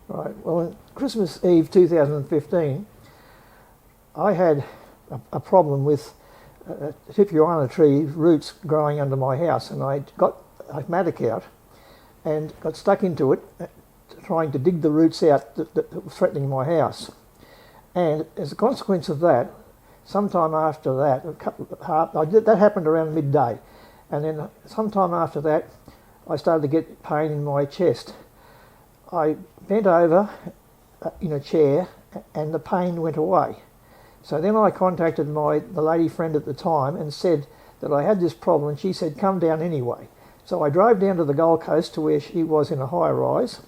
Right, well, on Christmas Eve 2015, I had a problem with Tipuana tree roots growing under my house, and I got a mattock out and got stuck into it, trying to dig the roots out that were threatening my house. And as a consequence of that, sometime after that, that happened around midday, and then sometime after that, I started to get pain in my chest. I bent over in a chair, and the pain went away. So then I contacted the lady friend at the time and said that I had this problem, and she said, come down anyway. So I drove down to the Gold Coast to where she was in a high rise,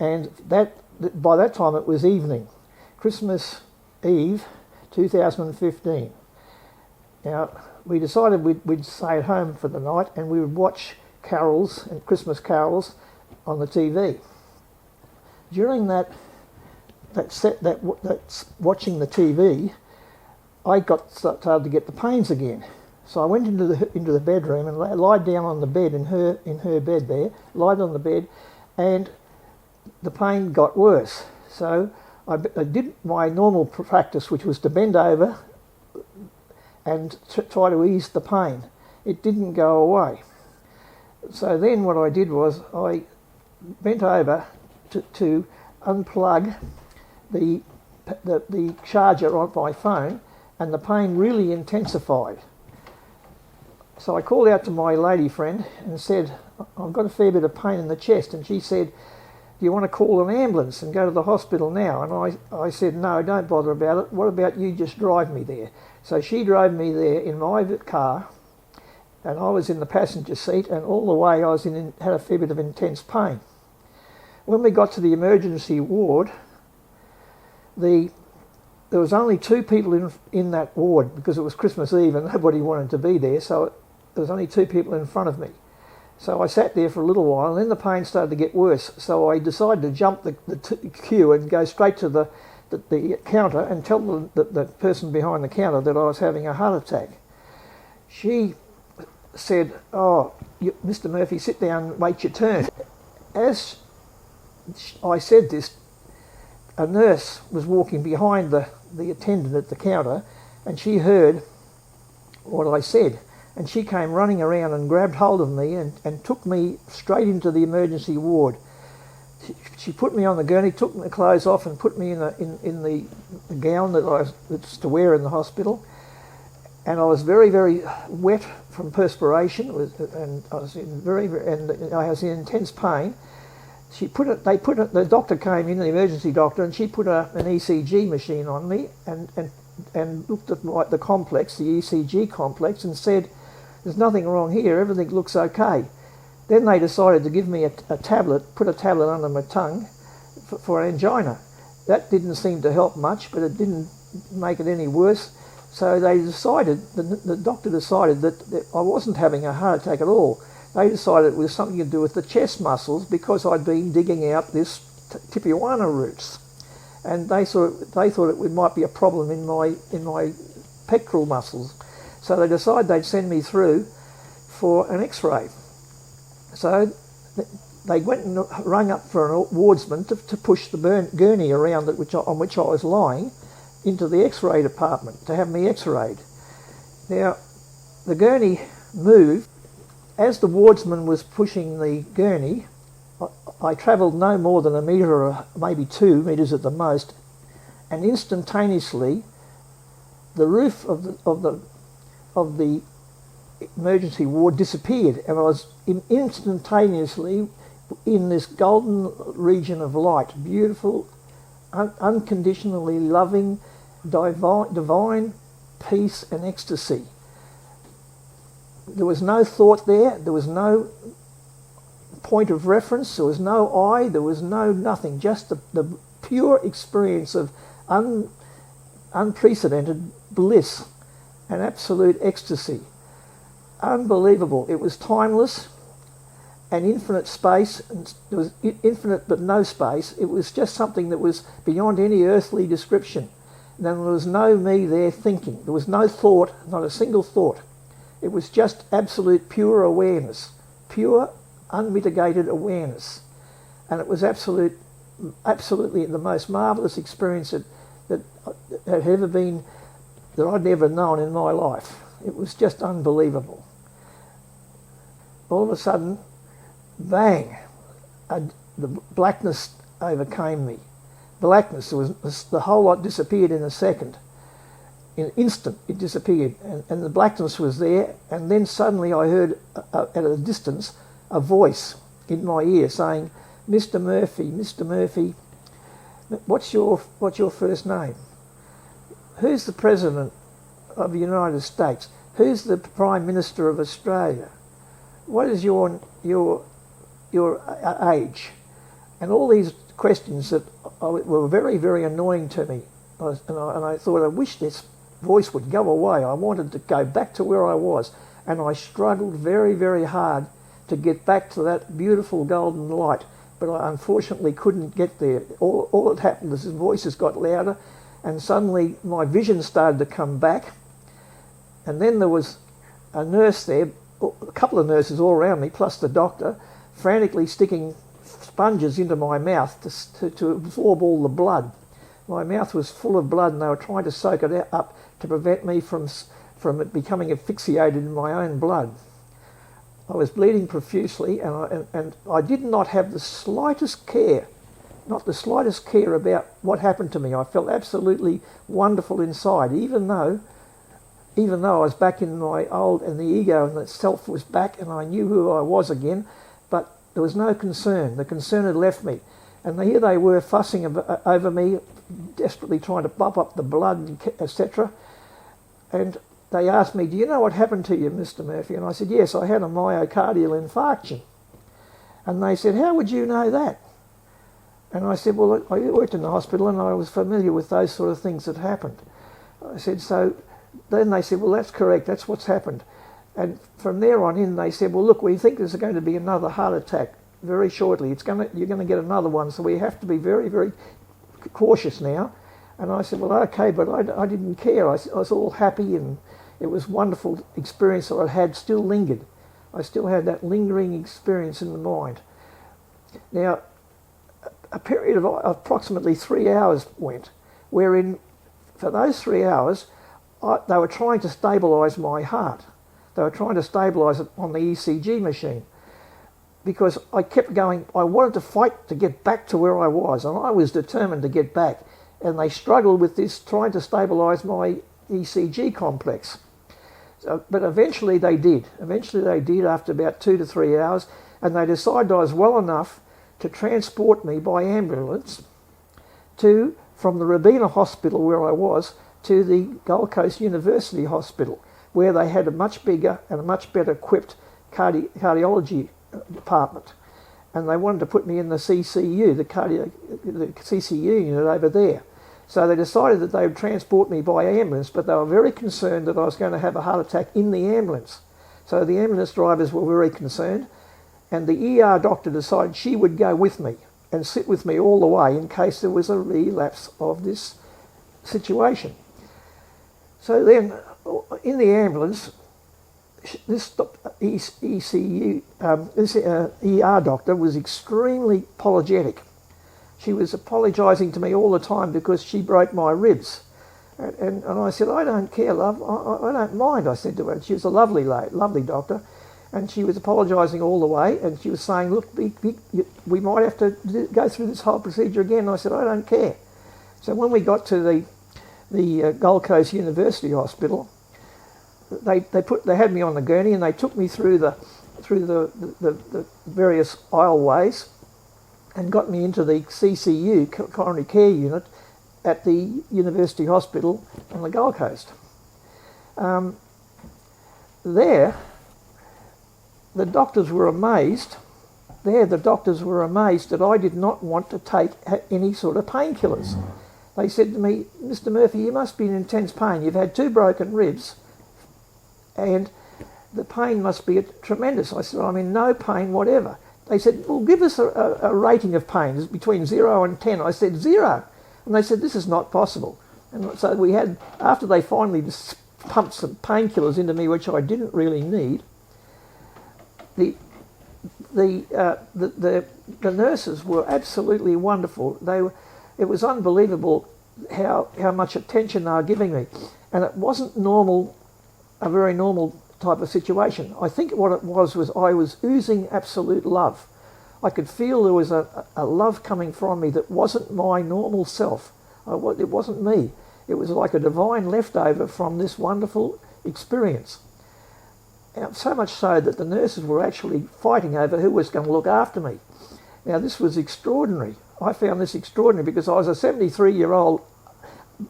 and by that time it was evening, Christmas Eve 2015. Now, we decided we'd stay at home for the night, and we would watch carols and Christmas carols on the TV. During that watching the TV, I started to get the pains again. So I went into the bedroom and lied down on the bed in her bed there, lied on the bed, and the pain got worse. So I did my normal practice, which was to bend over and try to ease the pain. It didn't go away. So then what I did was I bent over to unplug the charger on my phone, and the pain really intensified. So I called out to my lady friend and said, I've got a fair bit of pain in the chest, and she said, do you want to call an ambulance and go to the hospital now? And I said, no, don't bother about it. What about you just drive me there? So she drove me there in my car, and I was in the passenger seat, and all the way I had a fair bit of intense pain. When we got to the emergency ward, there was only 2 people in that ward because it was Christmas Eve and nobody wanted to be there, so there was only 2 people in front of me. So I sat there for a little while, and then the pain started to get worse, so I decided to jump the queue and go straight to the counter and tell the person behind the counter that I was having a heart attack. She said, oh, Mr. Murphy, sit down and wait your turn. As I said this, a nurse was walking behind the attendant at the counter, and she heard what I said, and she came running around and grabbed hold of me and took me straight into the emergency ward. She put me on the gurney, took my clothes off, and put me in the gown that's to wear in the hospital, and I was very, very wet from perspiration, and I was in intense pain. The doctor came in, the emergency doctor, and she put an ECG machine on me and looked at the complex, the ECG complex, and said, there's nothing wrong here, everything looks okay. Then they decided to give me a tablet, put a tablet under my tongue for angina. That didn't seem to help much, but it didn't make it any worse. So they decided, the doctor decided that I wasn't having a heart attack at all. They decided it was something to do with the chest muscles because I'd been digging out this Tipuana roots, and they thought it might be a problem in my pectoral muscles. So they decided they'd send me through for an X-ray. So they went and rung up for an wardsman to push the gurney around on which I was lying into the X-ray department to have me X-rayed. Now, the gurney moved. As the wardsman was pushing the gurney, I travelled no more than a metre or maybe 2 metres at the most, and instantaneously the roof of the emergency ward disappeared, and I was instantaneously in this golden region of light, beautiful, unconditionally loving, divine peace and ecstasy. There was no thought there was no point of reference, there was no I, there was no nothing, just the pure experience of unprecedented bliss and absolute ecstasy. Unbelievable. It was timeless and infinite space, and there was infinite but no space. It was just something that was beyond any earthly description. And then there was no me there thinking. There was no thought, not a single thought. It was just absolute pure awareness, pure unmitigated awareness. And it was absolute absolutely the most marvellous experience that had ever been, that I'd never known in my life. It was just unbelievable. All of a sudden, bang, the blackness overcame me. Blackness, the whole lot disappeared in a second. In an instant, it disappeared, and the blackness was there, and then suddenly I heard, at a distance, a voice in my ear saying, Mr. Murphy, what's your first name? Who's the President of the United States? Who's the Prime Minister of Australia? What is your age? And all these questions that were very, very annoying to me. And I thought, I wish this voice would go away. I wanted to go back to where I was. And I struggled very, very hard to get back to that beautiful golden light. But I unfortunately couldn't get there. All that happened is his voices got louder, and suddenly my vision started to come back. And then there was a nurse there, a couple of nurses all around me, plus the doctor, frantically sticking sponges into my mouth to absorb all the blood. My mouth was full of blood, and they were trying to soak it up to prevent me from it becoming asphyxiated in my own blood. I was bleeding profusely, and I did not have the slightest care, not the slightest care about what happened to me. I felt absolutely wonderful inside, even though I was back in my old, and the ego and the self was back, and I knew who I was again, but there was no concern. The concern had left me. And here they were fussing over me, desperately trying to bump up the blood, etc. And they asked me, do you know what happened to you, Mr. Murphy? And I said, yes, I had a myocardial infarction. And they said, how would you know that? And I said, well, I worked in the hospital and I was familiar with those sort of things that happened. I said, so then they said, well, that's correct, that's what's happened. And from there on in, they said, well, look, we think there's going to be another heart attack very shortly. You're going to get another one, so we have to be very, very cautious now. And I said, well, okay, but I didn't care. I was all happy, and it was a wonderful experience that I had still lingered. I still had that lingering experience in the mind. Now, a period of approximately 3 hours went, wherein for those 3 hours, they were trying to stabilise my heart. They were trying to stabilise it on the ECG machine, because I kept going. I wanted to fight to get back to where I was, and I was determined to get back. And they struggled with this, trying to stabilise my ECG complex. But eventually they did. Eventually they did after about 2 to 3 hours, and they decided I was well enough to transport me by ambulance from the Robina hospital where I was to the Gold Coast University Hospital, where they had a much bigger and a much better equipped cardiology department. And they wanted to put me in the CCU, the CCU unit over there. So they decided that they would transport me by ambulance, but they were very concerned that I was going to have a heart attack in the ambulance. So the ambulance drivers were very concerned, and the ER doctor decided she would go with me and sit with me all the way in case there was a relapse of this situation. So then, in the ambulance, this ECU, this ER doctor was extremely apologetic. She was apologising to me all the time because she broke my ribs. And I said, I don't care, love, I don't mind, I said to her. She was a lovely lady, lovely doctor, and she was apologising all the way, and she was saying, look, we might have to go through this whole procedure again. And I said, I don't care. So when we got to the Gold Coast University Hospital, they had me on the gurney, and they took me through the various aisleways and got me into the CCU, coronary care unit, at the University Hospital on the Gold Coast. There, the doctors were amazed. The doctors were amazed that I did not want to take any sort of painkillers. They said to me, Mr. Murphy, you must be in intense pain. You've had 2 broken ribs, and the pain must be tremendous. I said, I'm in no pain whatever. They said, well, give us a rating of pain. It's between 0 and 10. I said, 0. And they said, this is not possible. And so we had, after they finally just pumped some painkillers into me, which I didn't really need, the nurses were absolutely wonderful. It was unbelievable how much attention they were giving me, and it wasn't a very normal type of situation. I think what it was I was oozing absolute love. I could feel there was a love coming from me that wasn't my normal self. It wasn't me. It was like a divine leftover from this wonderful experience. And so much so that the nurses were actually fighting over who was going to look after me. Now, this was extraordinary. I found this extraordinary because I was a 73-year-old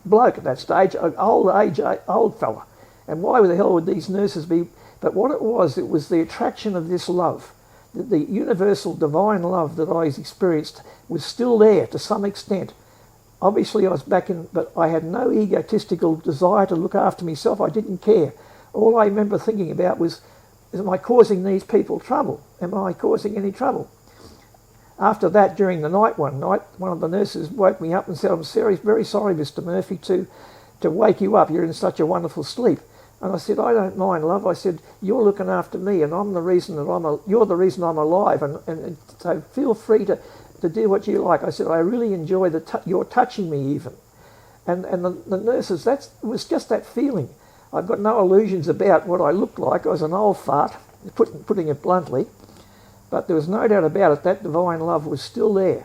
bloke at that stage, an old fella. And why the hell would these nurses be? But what it was the attraction of this love. The universal divine love that I experienced was still there to some extent. Obviously I was but I had no egotistical desire to look after myself. I didn't care. All I remember thinking about was, am I causing these people trouble? Am I causing any trouble? After that, during the night one night, one of the nurses woke me up and said, I'm very sorry, Mr. Murphy, to wake you up. You're in such a wonderful sleep. And I said, I don't mind, love. I said, you're looking after me, and I'm the reason you're the reason I'm alive, and so feel free to do what you like. I said, I really enjoy your touching me even. And the nurses, that was just that feeling. I've got no illusions about what I looked like. I was an old fart, putting it bluntly, but there was no doubt about it, that divine love was still there,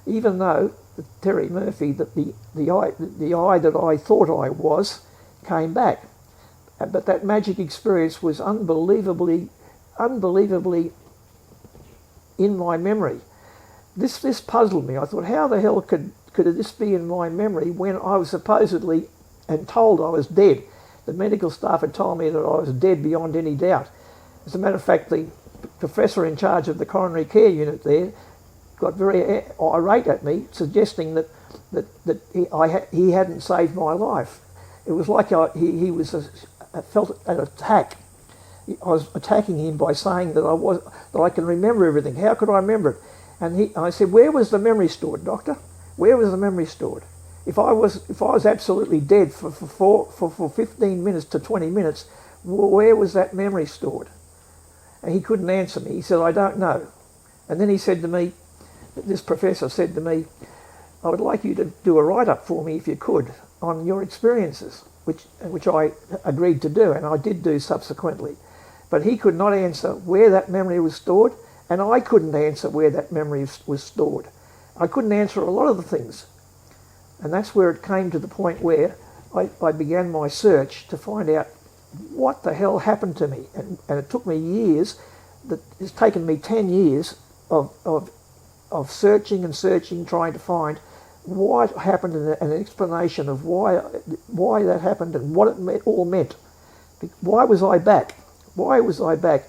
even though Terry Murphy, the I that I thought I was, came back. But that magic experience was unbelievably in my memory. This puzzled me. I thought, how the hell could this be in my memory when I was supposedly and told I was dead? The medical staff had told me that I was dead beyond any doubt. As a matter of fact, the professor in charge of the coronary care unit there got very irate at me, suggesting that he hadn't saved my life. It was like I felt an attack. I was attacking him by saying that I can remember everything. How could I remember it? And I said, where was the memory stored, doctor? Where was the memory stored? If I was absolutely dead for 15 minutes to 20 minutes, where was that memory stored? And he couldn't answer me. He said, I don't know. And then he said to me, this professor said to me, I would like you to do a write-up for me, if you could, on your experiences, which I agreed to do, and I did do subsequently. But he could not answer where that memory was stored, and I couldn't answer where that memory was stored. I couldn't answer a lot of the things. And that's where it came to the point where I began my search to find out what the hell happened to me. And it took me years. It's taken me 10 years of searching and searching, trying to find what happened and an explanation of why that happened and what it all meant. Why was I back? Why was I back?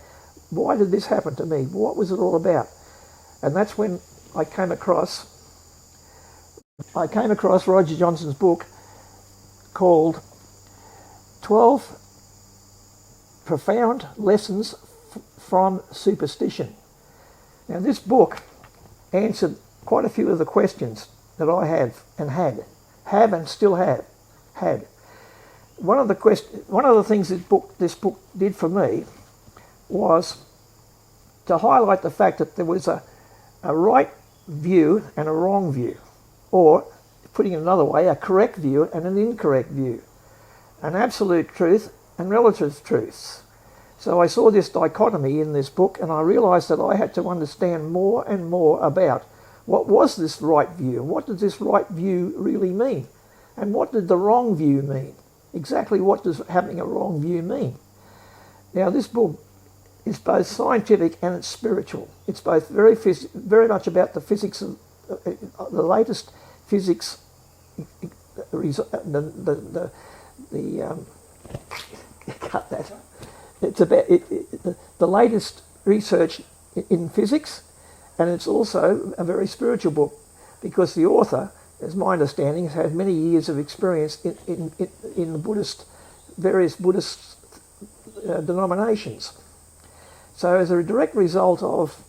Why did this happen to me? What was it all about? And that's when I came across Roger Johnson's book called 12 Profound Lessons from Superstition. Now, this book answered quite a few of the questions that I have and still have had. One of the things this book did for me was to highlight the fact that there was a right view and a wrong view, or putting it another way, a correct view and an incorrect view, an absolute truth and relative truths. So I saw this dichotomy in this book, and I realised that I had to understand more and more about what was this right view, and what did this right view really mean, and what did the wrong view mean. Exactly what does having a wrong view mean? Now, this book is both scientific and it's spiritual. It's both very much about the physics of the latest physics. Cut that. It's about the latest research in physics, and it's also a very spiritual book because the author, as my understanding, has had many years of experience in the various Buddhist denominations. So as a direct result of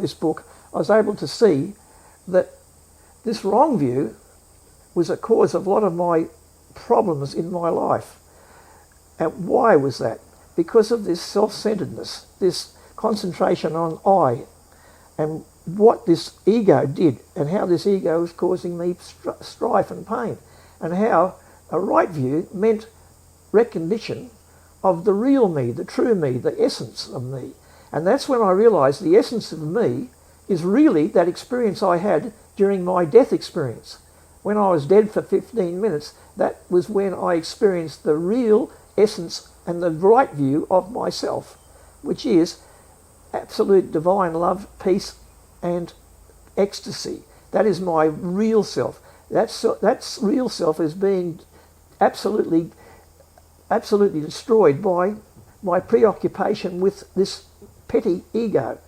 this book, I was able to see that this wrong view was a cause of a lot of my problems in my life. And why was that? Because of this self-centeredness, this concentration on I, and what this ego did, and how this ego was causing me strife and pain, and how a right view meant recognition of the real me, the true me, the essence of me. And that's when I realised the essence of me is really that experience I had during my death experience. When I was dead for 15 minutes, that was when I experienced the real essence and the right view of myself, which is absolute divine love, peace and ecstasy. That is my real self. That's real self is being absolutely destroyed by my preoccupation with this petty ego,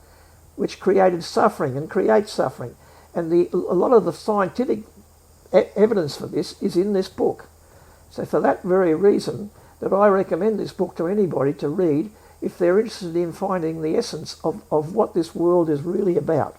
which created suffering and creates suffering. And a lot of the scientific evidence for this is in this book. So for that very reason, that I recommend this book to anybody to read if they're interested in finding the essence of what this world is really about.